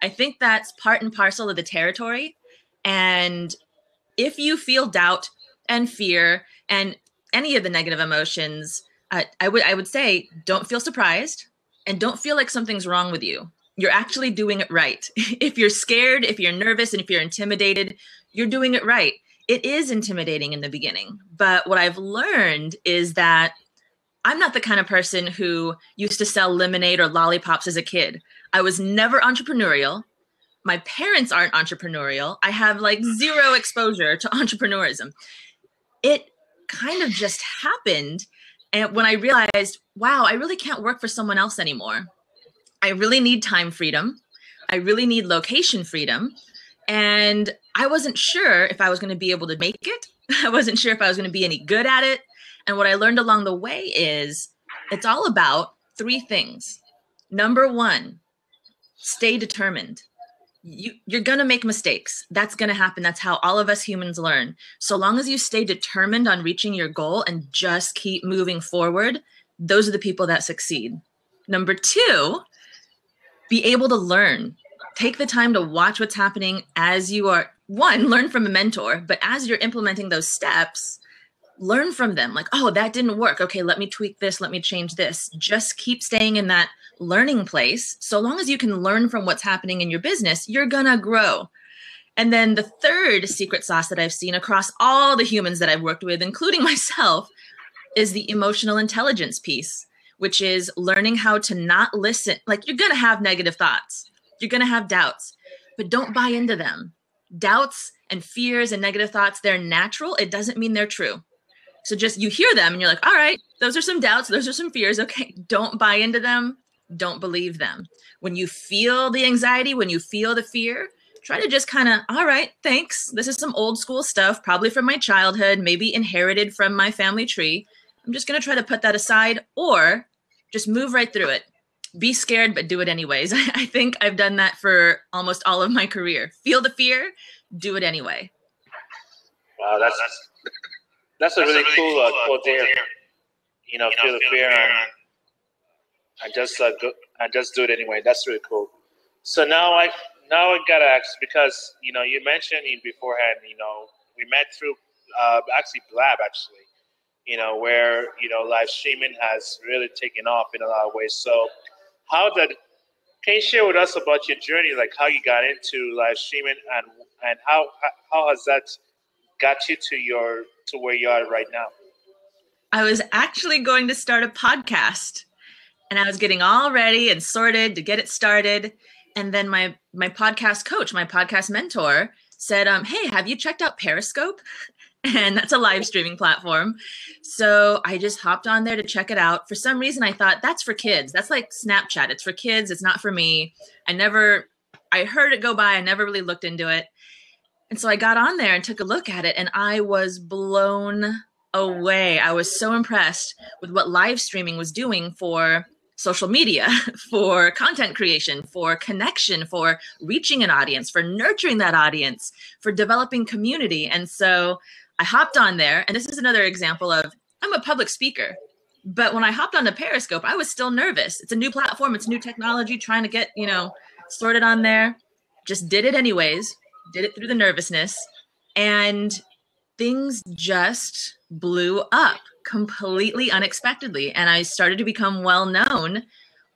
I think that's part and parcel of the territory. And if you feel doubt and fear and any of the negative emotions, I would say don't feel surprised and don't feel like something's wrong with you. You're actually doing it right. If you're scared, if you're nervous, and if you're intimidated, you're doing it right. It is intimidating in the beginning. But what I've learned is that I'm not the kind of person who used to sell lemonade or lollipops as a kid. I was never entrepreneurial. My parents aren't entrepreneurial. I have like zero exposure to entrepreneurism. It kind of just happened. And when I realized, wow, I really can't work for someone else anymore. I really need time freedom. I really need location freedom. And I wasn't sure if I was going to be able to make it. I wasn't sure if I was going to be any good at it. And what I learned along the way is it's all about three things. Number one, stay determined. You're going to make mistakes. That's going to happen. That's how all of us humans learn. So long as you stay determined on reaching your goal and just keep moving forward, those are the people that succeed. Number two, be able to learn. Take the time to watch what's happening as you are, one, learn from a mentor, but as you're implementing those steps, learn from them. Like, oh, that didn't work. Okay, let me tweak this. Let me change this. Just keep staying in that learning place. So long as you can learn from what's happening in your business, you're gonna grow. And then the third secret sauce that I've seen across all the humans that I've worked with, including myself, is the emotional intelligence piece, which is learning how to not listen. Like, you're gonna have negative thoughts. You're gonna have doubts, but don't buy into them. Doubts and fears and negative thoughts, they're natural. It doesn't mean they're true. So just, you hear them and you're like, all right, those are some doubts. Those are some fears. Okay, don't buy into them. Don't believe them. When you feel the anxiety, when you feel the fear, try to just kind of, all right, thanks. This is some old school stuff, probably from my childhood, maybe inherited from my family tree. I'm just going to try to put that aside, or just move right through it. Be scared, but do it anyways. I think I've done that for almost all of my career. Feel the fear, do it anyway. Wow, that's a really cool quote there. You know, feel the fear and just do it anyway. That's really cool. So now I gotta ask, because you mentioned beforehand, we met through actually Blab, where live streaming has really taken off in a lot of ways. So can you share with us about your journey, like how you got into live streaming and how has that got you to where you are right now? I was actually going to start a podcast, and I was getting all ready and sorted to get it started. And then my podcast coach, my podcast mentor said, hey, have you checked out Periscope? And that's a live streaming platform. So I just hopped on there to check it out. For some reason, I thought that's for kids. That's like Snapchat. It's for kids. It's not for me. I heard it go by. I never really looked into it. And so I got on there and took a look at it, and I was blown away. I was so impressed with what live streaming was doing for social media, for content creation, for connection, for reaching an audience, for nurturing that audience, for developing community. And so I hopped on there, and this is another example of, I'm a public speaker, but when I hopped onto Periscope, I was still nervous. It's a new platform. It's new technology, trying to get, sorted on there. Just did it anyways, did it through the nervousness, and things just blew up completely unexpectedly. And I started to become well known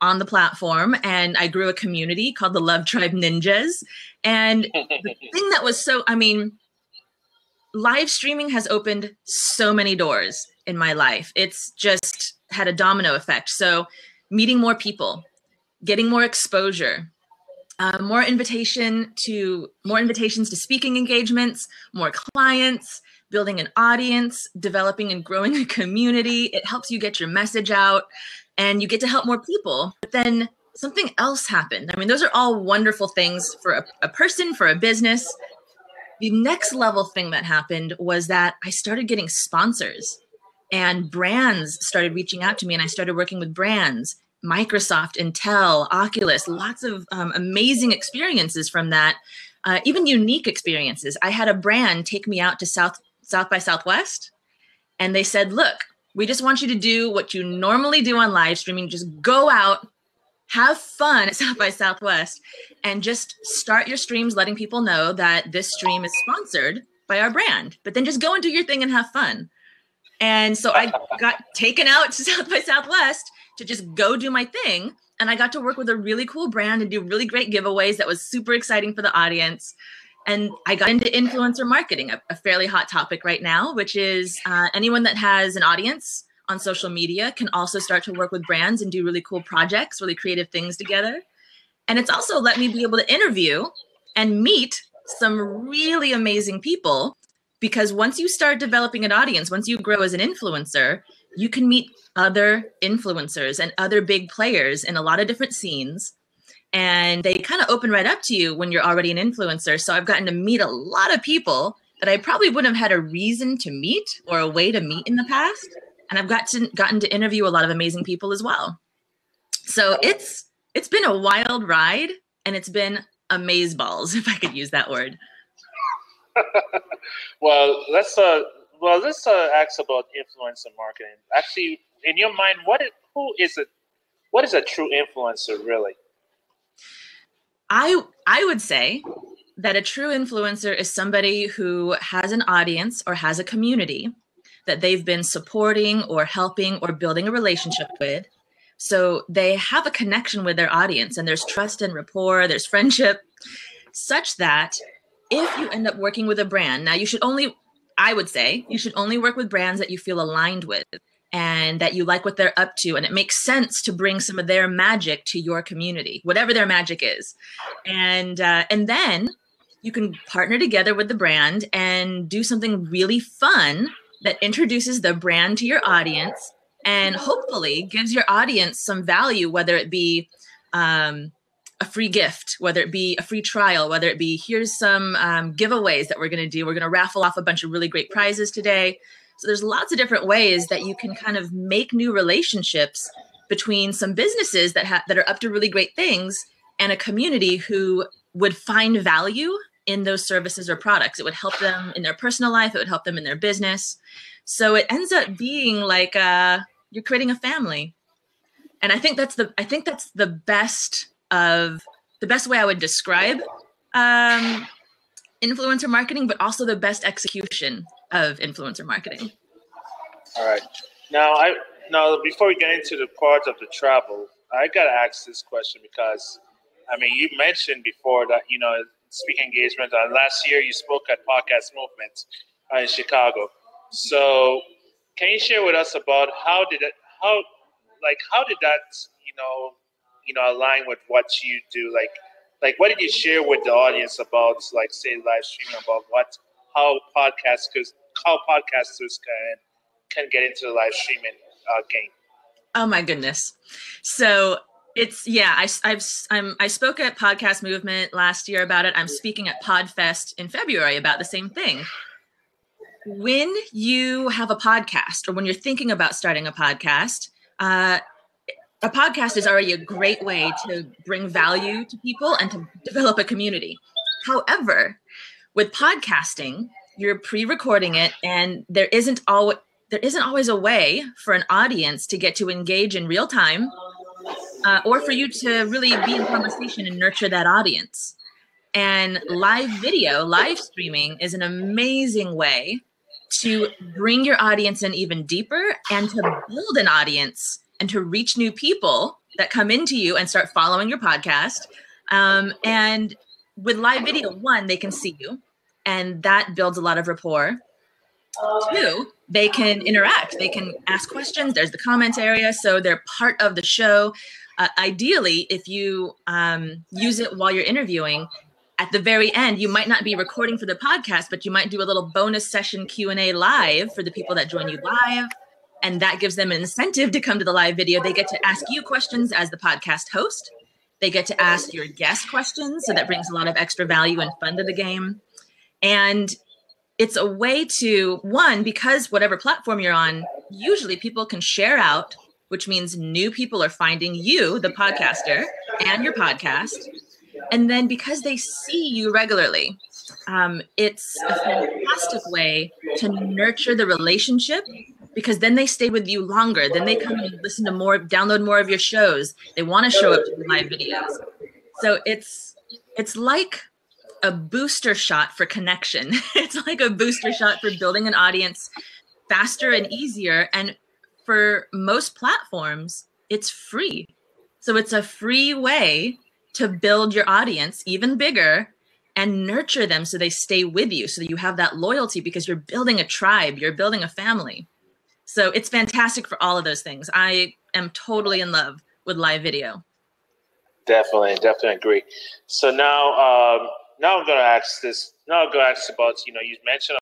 on the platform, and I grew a community called the Love Tribe Ninjas. And the thing that was live streaming has opened so many doors in my life. It's just had a domino effect. So meeting more people, getting more exposure, more invitations to speaking engagements, more clients, building an audience, developing and growing a community. It helps you get your message out, and you get to help more people. But then something else happened. I mean, those are all wonderful things for a person, for a business. The next level thing that happened was that I started getting sponsors, and brands started reaching out to me, and I started working with brands, Microsoft, Intel, Oculus, lots of amazing experiences from that, even unique experiences. I had a brand take me out to South by Southwest, and they said, look, we just want you to do what you normally do on live streaming. Just go out have fun at South by Southwest, and just start your streams letting people know that this stream is sponsored by our brand, but then just go and do your thing and have fun. And so I got taken out to South by Southwest to just go do my thing. And I got to work with a really cool brand and do really great giveaways that was super exciting for the audience. And I got into influencer marketing, a fairly hot topic right now, which is anyone that has an audience on social media can also start to work with brands and do really cool projects, really creative things together. And it's also let me be able to interview and meet some really amazing people, because once you start developing an audience, once you grow as an influencer, you can meet other influencers and other big players in a lot of different scenes. And they kind of open right up to you when you're already an influencer. So I've gotten to meet a lot of people that I probably wouldn't have had a reason to meet or a way to meet in the past. And I've gotten to interview a lot of amazing people as well. So it's been a wild ride, and it's been amazeballs, if I could use that word. Well, let's ask about influencer marketing. Actually, in your mind, what is a true influencer really? I would say that a true influencer is somebody who has an audience or has a community that they've been supporting or helping or building a relationship with. So they have a connection with their audience, and there's trust and rapport, there's friendship, such that if you end up working with a brand, now I would say you should only work with brands that you feel aligned with and that you like what they're up to, and it makes sense to bring some of their magic to your community, whatever their magic is. And then you can partner together with the brand and do something really fun that introduces the brand to your audience and hopefully gives your audience some value, whether it be a free gift, whether it be a free trial, whether it be here's some giveaways that we're going to do. We're going to raffle off a bunch of really great prizes today. So there's lots of different ways that you can kind of make new relationships between some businesses that are up to really great things and a community who would find value in those services or products. It would help them in their personal life. It would help them in their business. So it ends up being like you're creating a family. And I think that's the best way I would describe influencer marketing, but also the best execution of influencer marketing. All right. Now before we get into the part of the travel, I gotta ask this question because, I mean, you mentioned before that speaking engagement. Last year you spoke at Podcast Movement in Chicago. So can you share with us about how did that align with what you do? Like what did you share with the audience about, like, say, live streaming, about how podcasters can get into the live streaming game? Oh my goodness. So I spoke at Podcast Movement last year about it. I'm speaking at PodFest in February about the same thing. When you have a podcast, or when you're thinking about starting a podcast is already a great way to bring value to people and to develop a community. However, with podcasting, you're pre-recording it, and there isn't always a way for an audience to get to engage in real time, or for you to really be in conversation and nurture that audience. And live streaming is an amazing way to bring your audience in even deeper and to build an audience and to reach new people that come into you and start following your podcast. And with live video, one, they can see you, and that builds a lot of rapport. Two, they can interact. They can ask questions. There's the comment area, so they're part of the show. Ideally, if you use it while you're interviewing, at the very end, you might not be recording for the podcast, but you might do a little bonus session Q&A live for the people that join you live. And that gives them an incentive to come to the live video. They get to ask you questions as the podcast host. They get to ask your guest questions. So that brings a lot of extra value and fun to the game. And it's a way to, one, because whatever platform you're on, usually people can share out, which means new people are finding you, the podcaster, and your podcast. And then because they see you regularly, it's a fantastic way to nurture the relationship because then they stay with you longer. Then they come and listen to more, download more of your shows. They want to show up to the live videos. So it's like a booster shot for connection. It's like a booster shot for building an audience faster and easier. And for most platforms, it's free. So it's a free way to build your audience even bigger and nurture them so they stay with you, so that you have that loyalty, because you're building a tribe, you're building a family. So it's fantastic for all of those things. I am totally in love with live video. Definitely agree. So now I'm going to ask this. Now I'm going to ask about, you mentioned